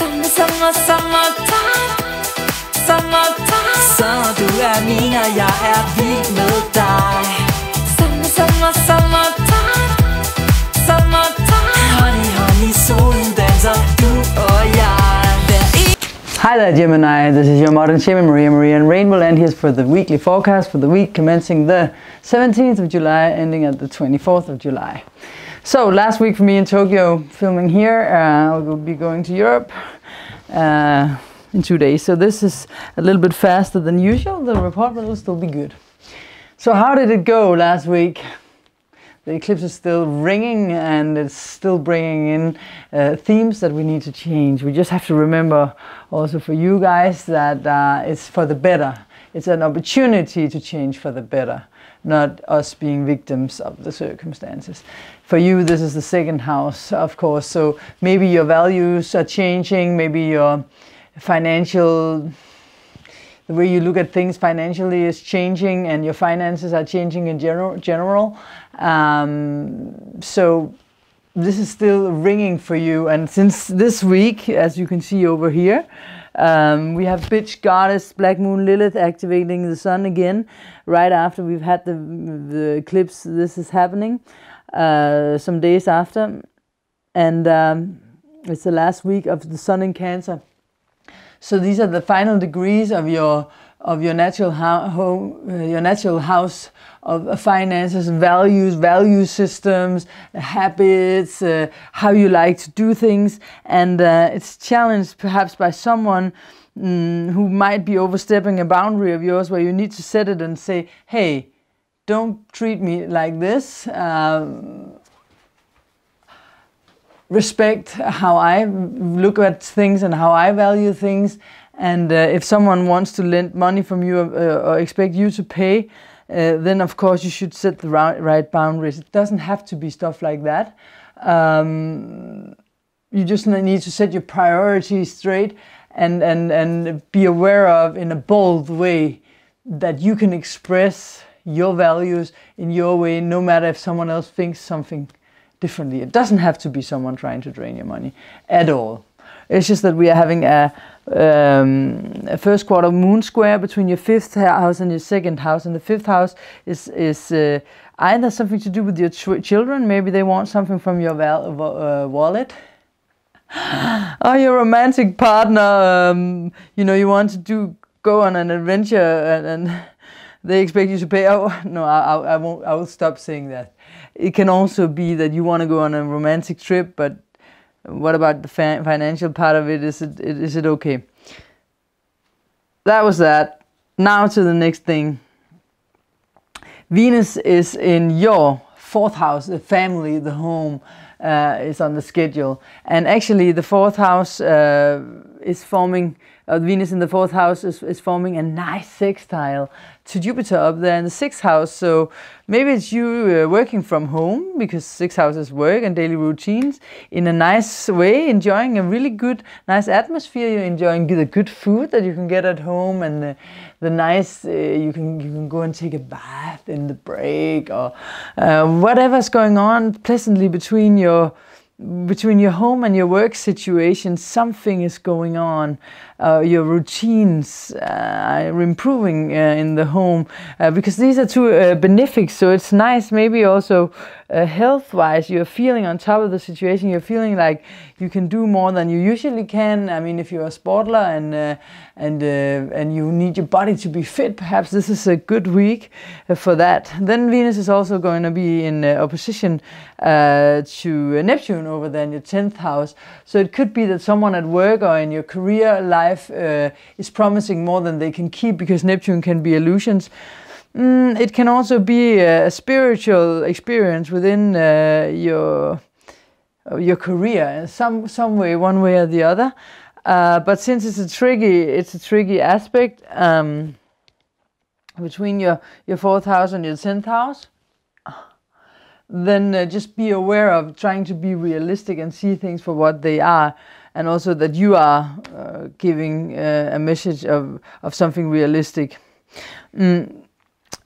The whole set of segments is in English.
Summertime, summertime. Så du min, og jeg vild med dig. Summertime, summertime. Honey, solen danser, du og jeg. Hi there Gemini, this is your modern shaman Maria and RainbowLand here for the weekly forecast for the week commencing the 17th of July, ending at the 24th of July. So last week for me in Tokyo, filming here, I'll be going to Europe in 2 days. So this is a little bit faster than usual, the report will still be good. So how did it go last week? The eclipse is still ringing and it's still bringing in themes that we need to change. We just have to remember also for you guys that it's for the better. It's an opportunity to change for the better, not us being victims of the circumstances. For you, this is the second house, of course, so maybe your values are changing, maybe your financial, the way you look at things financially is changing, and your finances are changing in general. So this is still ringing for you, and since this week, as you can see over here, we have bitch goddess Black Moon Lilith activating the sun again right after we've had the eclipse. This is happening some days after, and it's the last week of the sun in Cancer. So these are the final degrees of your natural your natural house of finances, values, value systems, habits, how you like to do things, and it's challenged perhaps by someone who might be overstepping a boundary of yours, where you need to set it and say, hey, don't treat me like this. Respect how I look at things and how I value things, and if someone wants to lend money from you or expect you to pay, then of course you should set the right boundaries. It doesn't have to be stuff like that. You just need to set your priorities straight and be aware of, in a bold way, that you can express your values in your way, no matter if someone else thinks something differently. It doesn't have to be someone trying to drain your money at all. It's just that we are having a first quarter moon square between your 5th house and your 2nd house, and the 5th house is either something to do with your children, maybe they want something from your wallet, or your romantic partner, you know, you want to go on an adventure and they expect you to pay. Oh no, I won't. I will stop saying that. It can also be that you want to go on a romantic trip, but what about the financial part of it? Is it okay? That was that. Now to the next thing. Venus is in your 4th house, the family, the home, is on the schedule. And actually the 4th house is forming, Venus in the 4th house is forming a nice sextile to Jupiter up there in the 6th house. So maybe it's you working from home, because 6th house is work and daily routines, in a nice way, enjoying a really good, nice atmosphere. You're enjoying the good food that you can get at home, and the nice, you can go and take a bath in the break, or whatever's going on pleasantly between your home and your work situation. Something is going on. Your routines are improving in the home, because these are two benefics, so it's nice. Maybe also health-wise, you're feeling on top of the situation. You're feeling like you can do more than you usually can. I mean, if you're a sportler and you need your body to be fit, perhaps this is a good week for that. Then Venus is also going to be in opposition to Neptune over there in your 10th house. So it could be that someone at work or in your career life is promising more than they can keep, because Neptune can be illusions. It can also be a spiritual experience within your career in some way, one way or the other. But since it's a tricky aspect between your 4th house and your 10th house, then just be aware of trying to be realistic and see things for what they are, and also that you are giving a message of something realistic.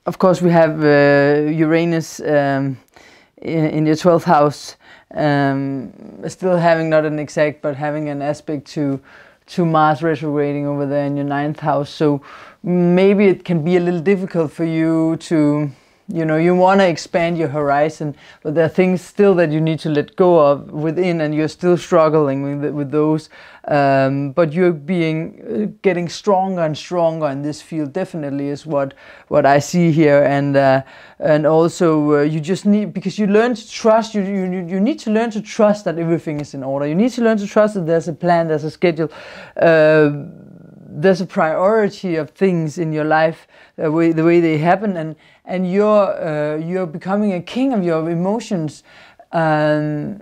Of course, we have Uranus in your 12th house, still having not an exact, but having an aspect to Mars retrograding over there in your 9th house. So maybe it can be a little difficult for you to, you know, you want to expand your horizon, but there are things still that you need to let go of within, and you're still struggling with those. But you're getting stronger and stronger in this field. Definitely is what I see here, and also you just need, because you learn to trust. You need to learn to trust that everything is in order. You need to learn to trust that there's a plan, there's a schedule. There's a priority of things in your life, the way they happen, and you're becoming a king of your emotions, more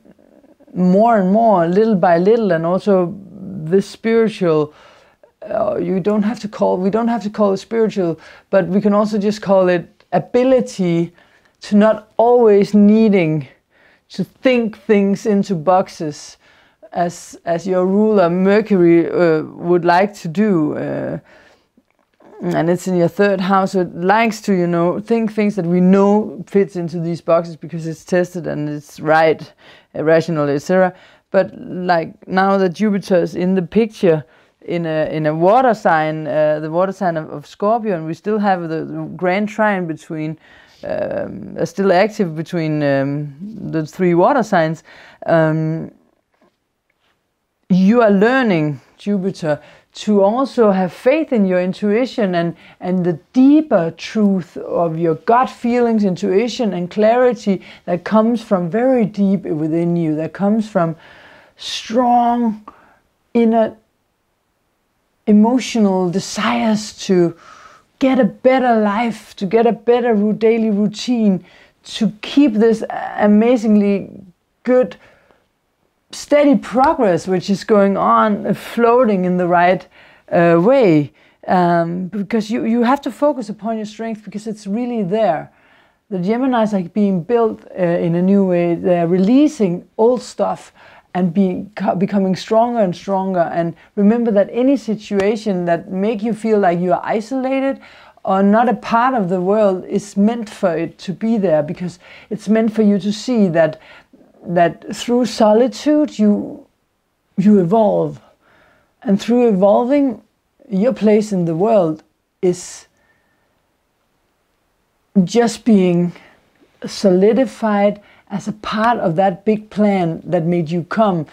and more, little by little, and also the spiritual. We don't have to call it spiritual, but we can also just call it ability to not always needing to think things into boxes, as your ruler Mercury would like to do, and it's in your 3rd house, so it likes to, you know, think things that we know fits into these boxes because it's tested and it's right, rational, etc. But like now that Jupiter is in the picture in a water sign, the water sign of Scorpio, and we still have the grand trine between, still active between the 3 water signs. You are learning, Jupiter, to also have faith in your intuition and the deeper truth of your gut feelings, intuition and clarity that comes from very deep within you, that comes from strong inner emotional desires to get a better life, to get a better daily routine, to keep this amazingly good steady progress which is going on, floating in the right way, because you have to focus upon your strength, because it's really there. The Geminis are being built in a new way. They're releasing old stuff and becoming stronger and stronger. And remember that any situation that make you feel like you are isolated or not a part of the world is meant for it to be there, because it's meant for you to see that through solitude you evolve, and through evolving your place in the world is just being solidified as a part of that big plan that made you come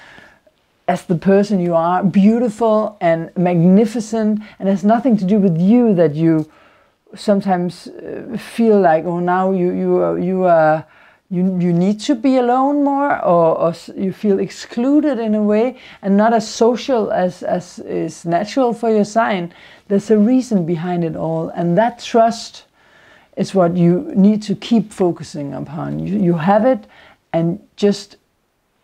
as the person you are, beautiful and magnificent, and has nothing to do with you that you sometimes feel like, oh, now you need to be alone more, or you feel excluded in a way and not as social as is natural for your sign. There's a reason behind it all, and that trust is what you need to keep focusing upon. You have it, and just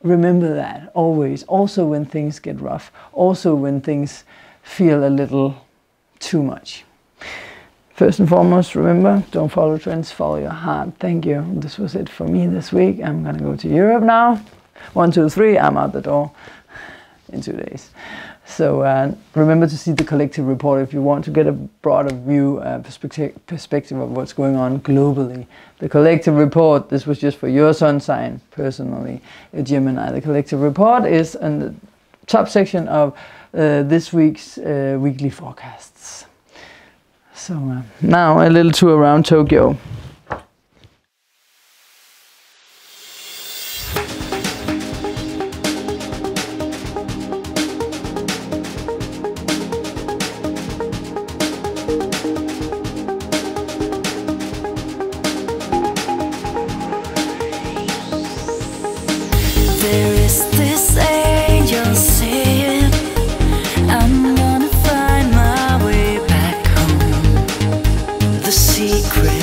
remember that always, also when things get rough, also when things feel a little too much. First and foremost, remember, don't follow trends, follow your heart. Thank you. This was it for me this week. I'm going to go to Europe now. 1, 2, 3, I'm out the door in 2 days. So remember to see the collective report if you want to get a broader view, perspective of what's going on globally. The collective report, this was just for your sun sign, personally, Gemini. The collective report is in the top section of this week's weekly forecasts. So now a little tour around Tokyo. There is this angel saying, I'm gonna find my way back home. The secret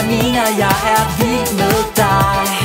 er min, og jeg er vild med dig.